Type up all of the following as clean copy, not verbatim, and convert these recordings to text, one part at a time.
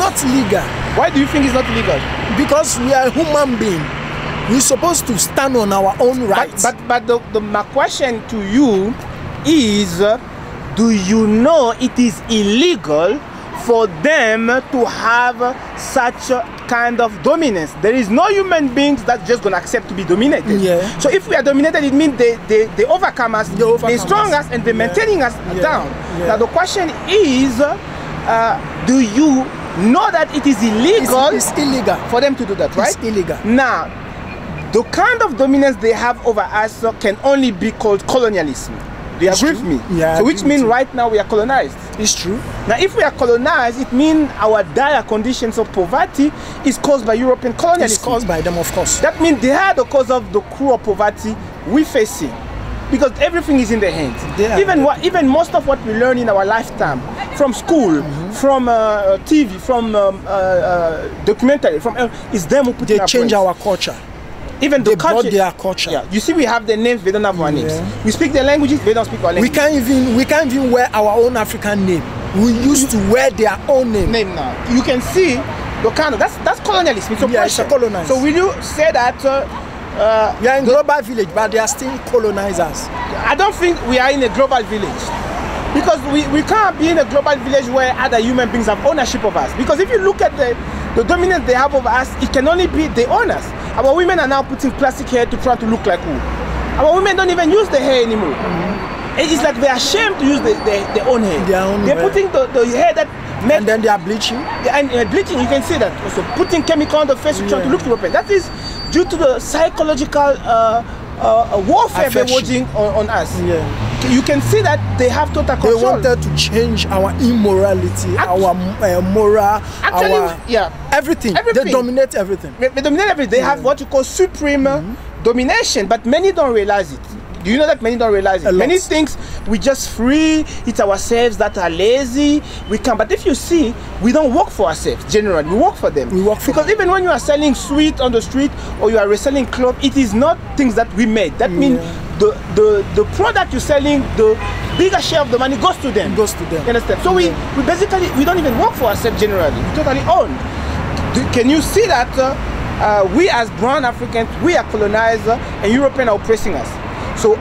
not legal. Why do you think it's not legal? Because we are human beings. We're supposed to stand on our own rights. But my question to you is, do you know it is illegal for them to have such a kind of dominance? There is no human beings that's just going to accept to be dominated. Yeah. So if we are dominated, it means they overcome us, they strong us, and they're maintaining us down. Yeah. Now the question is, do you know that it is illegal? It's illegal for them to do that, right? It's illegal. Now, the kind of dominance they have over us can only be called colonialism. Do you agree with me? Yeah, so which means right now we are colonized. It's true. Now if we are colonized, it means our dire conditions of poverty is caused by European colonialism. It's caused by them, of course. That means they are the cause of the cruel poverty we're facing. Because everything is in their hands. Even most of what we learn in our lifetime, from school, from TV, from documentary, is them who put in our change brains. our culture. Even they the culture, brought their culture. Yeah. You see, we have their names, they don't have our names. We speak their languages, they don't speak our language. We can't even wear our own African name. We used to wear their own name. Now. You can see the kind of that's colonialism. It's oppression. It's a colonized. So will you say that we are in global village, but they are still colonizers? I don't think we are in a global village. Because we can't be in a global village where other human beings have ownership of us. Because if you look at the dominance they have over us, it can only be the owners. Our women are now putting plastic hair to try to look like who? Our women don't even use the hair anymore. It's like they're ashamed to use their own hair. They're putting the hair that and then they are bleaching. And bleaching, you can see that. Also putting chemical on the face to try to look European. That is due to the psychological warfare they're waging on us. You can see that they have total control. They wanted to change our immorality, our moral, everything. They dominate everything. They dominate everything. They have what you call supreme domination, but many don't realize it. Do you know that many don't realize it? Many think we just free, it's ourselves that are lazy, we can. But if you see, we don't work for ourselves generally, we work for them. Because even when you are selling sweet on the street or you are reselling clothes, it is not things that we made. That means the product you're selling, the bigger share of the money goes to them. You understand? So we basically, we don't even work for ourselves generally, we totally own. Can you see that we as brown Africans, we are colonized and Europeans are oppressing us? So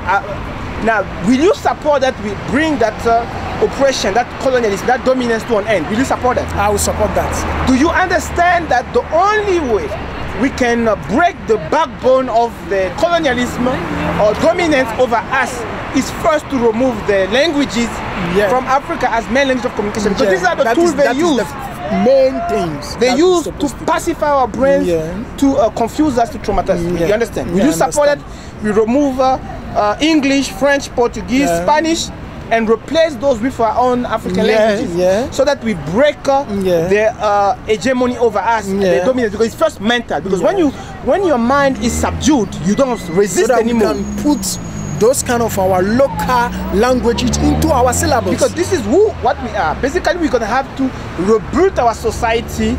now, will you support that we bring that oppression, that colonialism, that dominance to an end? Will you support that? I will support that. Do you understand that the only way we can break the backbone of the colonialism or dominance over us is first to remove the languages from Africa as main language of communication? Because these are the tools they use. Main things they use to pacify our brains, to confuse us, to traumatize us. You understand? Will you support that we remove English, French, Portuguese, Spanish, and replace those with our own African languages, so that we break their hegemony over us, and their dominance? Because it's first mental. Because when your mind is subdued, you don't resist anymore. We can put those kind of our local languages into our syllabus. Because this is what we are. Basically, we're going to have to rebuild our society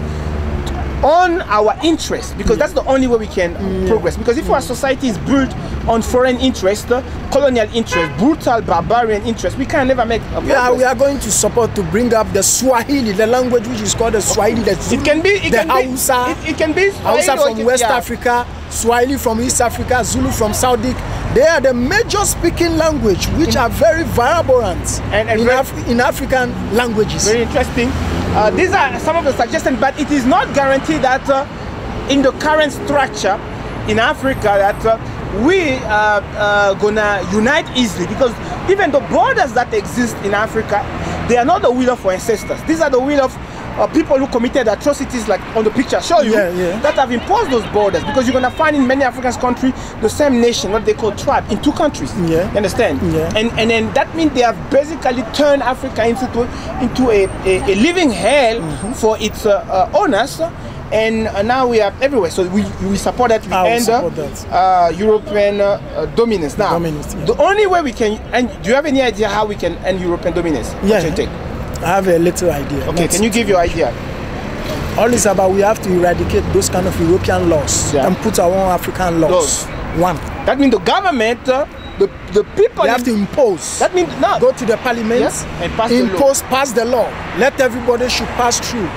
on our interests, because that's the only way we can progress. Because if our society is built on foreign interest, colonial interest, brutal barbarian interest, we can never make a progress. We are going to support to bring up the Swahili, the language which is called the Swahili. The Zulu, it can be Hausa from West Africa, Swahili from East Africa, Zulu from Saudi. They are the major speaking language which are very vibrant in African languages. Very interesting. These are some of the suggestions, but it is not guaranteed that in the current structure in Africa that we are gonna unite easily, because even the borders that exist in Africa, they are not the will of our ancestors. These are the will of people who committed atrocities, like on the picture I show you, that have imposed those borders. Because you're gonna find in many African countries the same nation, what they call tribe, in two countries. You understand? And then that means they have basically turned Africa into a living hell for its owners. And now we are everywhere. So we support that. We end European dominance. Now, the only way we can, and do you have any idea how we can end European dominance? What's your take? I have a little idea. Okay, can you give your idea? All it's about, we have to eradicate those kind of European laws and put our own African laws. One. That means the government, the people, they have to impose. That means go to the parliament and pass the law. Let everybody should pass through.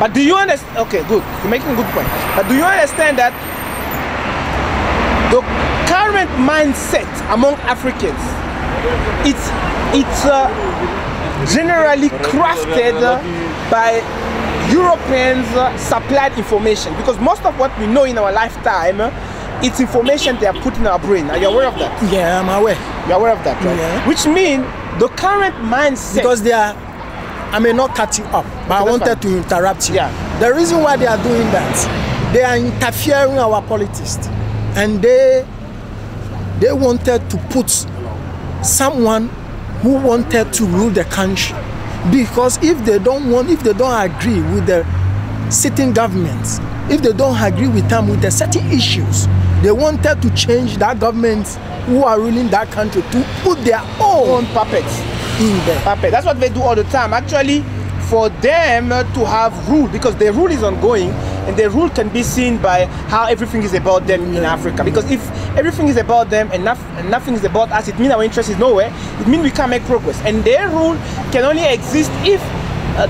But do you understand? Okay, good. You're making a good point. But do you understand that the current mindset among Africans, it's generally crafted by Europeans supplied information, because most of what we know in our lifetime, it's information they are put in our brain. Are you aware of that? Yeah, I'm aware. You're aware of that, right? Yeah. Which means the current mindset... Because they are... I may not cut you up, but I wanted to interrupt you. Yeah. The reason why they are doing that, they are interfering in our politics. And they wanted to put someone who wanted to rule the country. Because if they don't agree with the sitting governments, if they don't agree with them with the certain issues, they wanted to change that government who are ruling that country to put their own puppets in there. That's what they do all the time. Actually, for them to have rule, because their rule is ongoing, and their rule can be seen by how everything is about them in Africa. Because if everything is about them and nothing is about us, it means our interest is nowhere. It means we can't make progress. And their rule can only exist if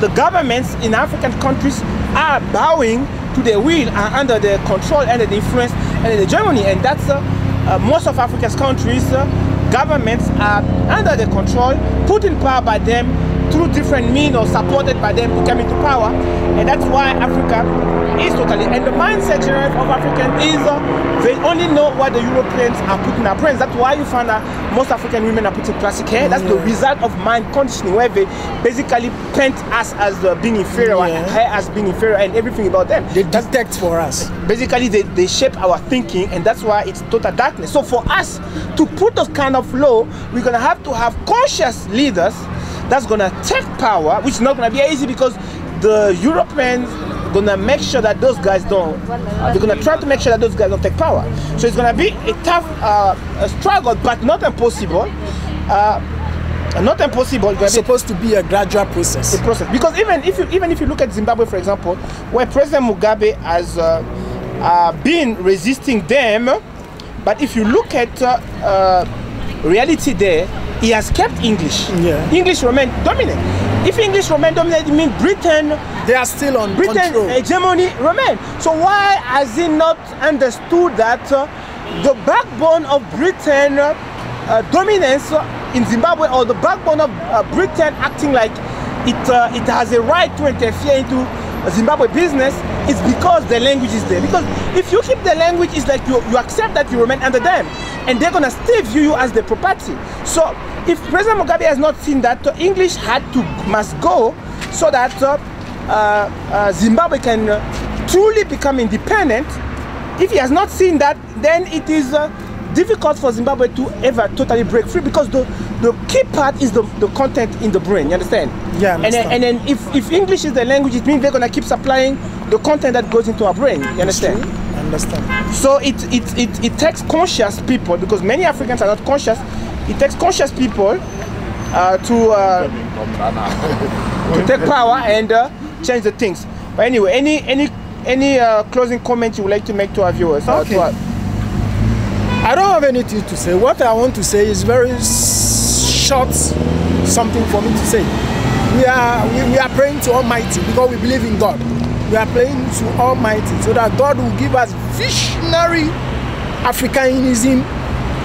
the governments in African countries are bowing to their will, are under their control, under the influence, and the hegemony. And that's most of Africa's countries. Governments are under their control, put in power by them through different means or supported by them to come into power. And that's why Africa is totally, and the mindset of Africans is they only know what the Europeans are putting in our brains. That's why you find that most African women are putting plastic hair. That's the result of mind conditioning, where they basically paint us as being inferior, hair as being inferior, and everything about them. They detect for us. Basically, they shape our thinking, and that's why it's total darkness. So for us to put those kind of law, we're gonna have to have conscious leaders that's gonna take power, which is not gonna be easy, because the Europeans gonna make sure that those guys don't. They're gonna try to make sure that those guys don't take power. So it's gonna be a tough struggle, but not impossible. Not impossible. It's supposed to be a gradual process. A process, because even if you look at Zimbabwe, for example, where President Mugabe has been resisting them, but if you look at reality there, he has kept English. English remained dominant. If English remained dominant, it means Britain, they are still on control. Hegemony remained. So why has he not understood that the backbone of Britain dominance in Zimbabwe, or the backbone of Britain acting like it has a right to interfere into Zimbabwe business, is because the language is there. Because if you keep the language, it's like you accept that you remain under them, and they're gonna still view you as the property. So if President Mugabe has not seen that, English must go, so that Zimbabwe can truly become independent. If he has not seen that, then it is difficult for Zimbabwe to ever totally break free, because the key part is the content in the brain. You understand? Yeah, I understand. And then if English is the language, it means they're gonna keep supplying the content that goes into our brain. You understand? I understand. So it takes conscious people, because many Africans are not conscious. It takes conscious people to take power and change the things. But anyway, any closing comment you would like to make to our viewers? Okay. I don't have anything to say. What I want to say is very short, something for me to say. We are praying to Almighty, because we believe in God. We are praying to Almighty so that God will give us visionary Africanism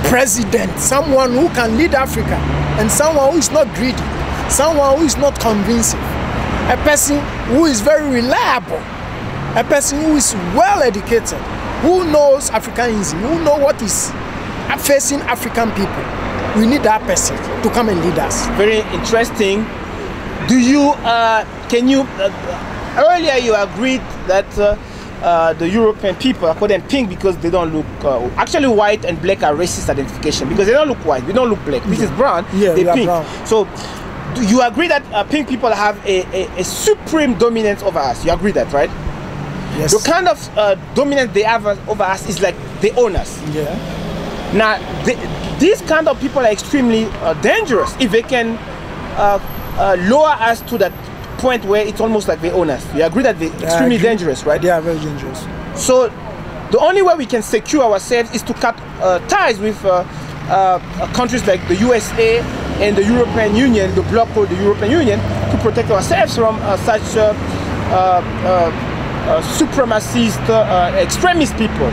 president, someone who can lead Africa, and someone who is not greedy, someone who is not convincing, a person who is very reliable, a person who is well educated, who knows Africanism, who knows what is facing African people. We need that person to come and lead us. Very interesting. Do you, earlier you agreed that the European people are called them pink because they don't look, actually white and black are racist identification, because they don't look white, we don't look black. This is brown, they're pink. Brown. So do you agree that pink people have a supreme dominance over us? You agree that, right? Yes. The kind of dominance they have over us is like they own us. Yeah. Now, these kind of people are extremely dangerous if they can lower us to that point where it's almost like they own us. You agree that they're extremely dangerous, right? They are very dangerous. So the only way we can secure ourselves is to cut ties with countries like the USA and the European Union, the bloc called the European Union, to protect ourselves from such supremacist, extremist people?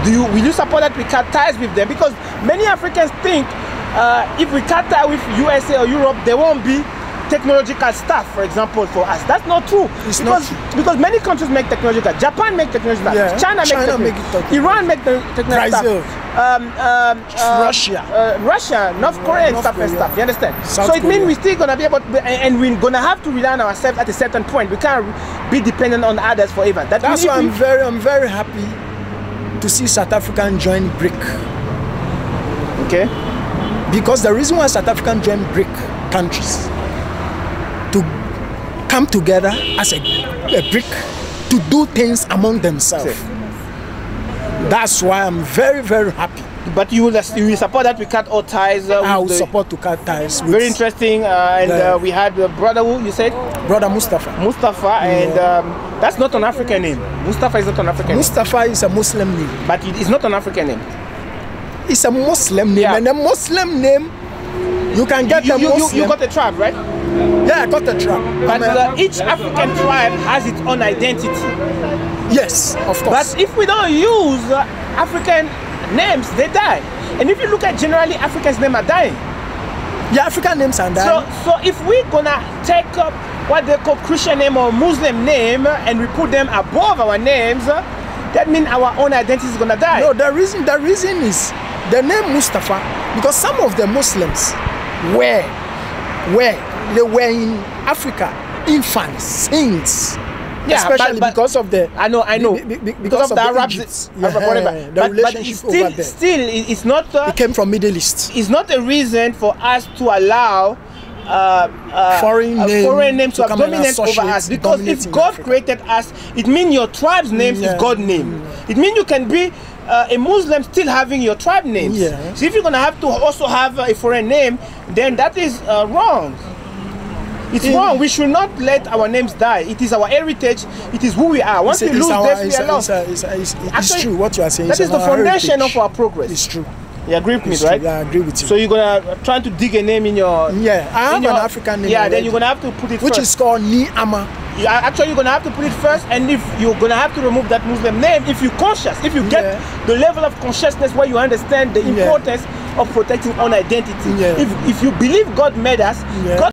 Will you support that we cut ties with them? Because many Africans think if we cut ties with USA or Europe, there won't be technological stuff, for example, for us. That's not true. Because many countries make technological. Japan make technological stuff. China make it. Iran make technological stuff. Russia, North Korea, and stuff and stuff. You understand? So it means we're still gonna be able to, and we're gonna have to rely on ourselves at a certain point. We can't be dependent on others forever. That's why I'm very happy to see South Africa join BRIC. Okay. Because the reason why South Africa join BRIC countries to come together as a BRIC to do things among themselves. That's why I'm very happy. But you will support that we cut all ties? I will support to cut ties. Very interesting. We had brother who you said? Brother Mustafa. And that's not an African name. Mustafa is not an African name. Mustafa is a Muslim name. But it is not an African name. It's a Muslim name. And a Muslim name, you can get a Muslim. You got a tribe, right? Yeah, I got a tribe. But each African tribe has its own identity. Yes, of course. But if we don't use African names, they die. And if you look at generally, Africans' names are dying. Yeah, African names are dying. So if we're gonna take up what they call Christian name or Muslim name and we put them above our names, that means our own identity is gonna die. No, the reason is the name Mustafa, because some of the Muslims were in Africa infants, saints. Yeah, especially because of the because of the Arabs, whatever. The relationship over there. Still, it's not. It came from Middle East. It's not a reason for us to allow foreign names to have dominance over us. Because if God created us, it means your tribe's name is God's name. It means you can be a Muslim still having your tribe names. So if you're gonna have to also have a foreign name, then that is wrong. It's wrong. We should not let our names die. It is our heritage. It is who we are. Once we lose this, we are lost. It's true what you are saying. That is the foundation of our progress. It's true. You agree with me, right? Yeah, I agree with you. So you're gonna try to dig a name in your... Yeah, I have an African name. Yeah, then you're gonna have to put it which first. Is called Ni'ama. Actually, you're gonna have to put it first, and if you're gonna have to remove that Muslim name, if you're conscious, if you get the level of consciousness where you understand the importance of protecting own identity. If you believe God made us, God